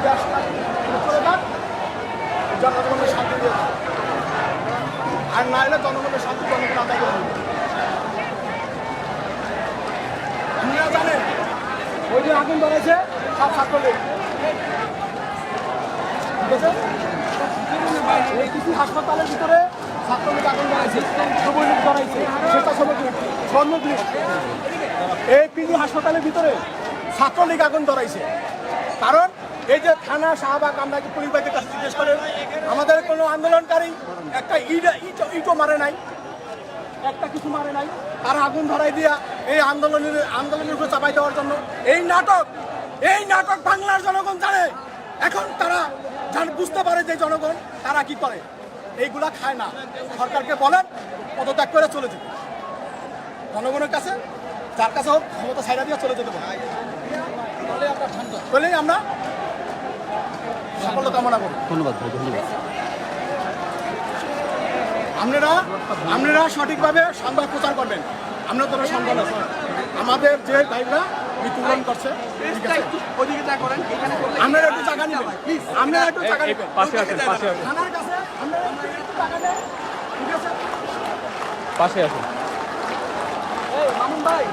দেশটা করে দেন, জনগণের শান্তি দিয়ে দেন। আর না হলে জনগণের শান্তি জনগণ আদায় করে দেবে। আপনারা জানেন ওই যে আগুন ধরেছে সব ছাত্রলীগ, ঠিক আছে? এই কিছু হাসপাতালের ভিতরে ছাত্রলীগ আগুন ধরাইছে, যুবলীগ ধরাইছে, স্বর্ণলীগ। এই পিজি হাসপাতালের ভিতরে ছাত্রলীগ আগুন ধরাইছে। কারণ এই যে থানা শাহবাগ, আমরা কি পুলিশ বাহিনীর কাছে জিজ্ঞেস করে আমাদের কোনো আন্দোলনকারী একটা ইটও মারে নাই, একটা কিছু মারে নাই, তারা আগুন ধরাই দিয়া এই আন্দোলনের উপরে চাপাই দেওয়ার জন্য এই নাটক বাংলার জনগণ জানে। এখন তারা বুঝতে পারে যে জনগণ তারা কি করে, এইগুলা খায় না। সরকারকে বলেন পদত্যাগ করে চলে যেতে, জনগণের কাছে যার কাছে হোক ক্ষমতা ছাইড়া দিয়ে চলে যেতে বলে, বলেই আমরা সাফল্য কামনা করি। ধন্যবাদ ভাই, ধন্যবাদ। আপনারা সঠিকভাবে সংবাদ প্রচার করবেন। আমরা তো সংবাদ আছে, আমাদের যে ভাইরা মৃত্যুবরণ করছে, আপনারা একটু জায়গা নেবেন, প্লিজ আপনারা একটু জায়গা নেবেন, পাশে আসেন, পাশে আসেন, থানার কাছে আপনারা একটু জায়গা নেন, ঠিক আছে? পাশে আসেন। মামুন ভাই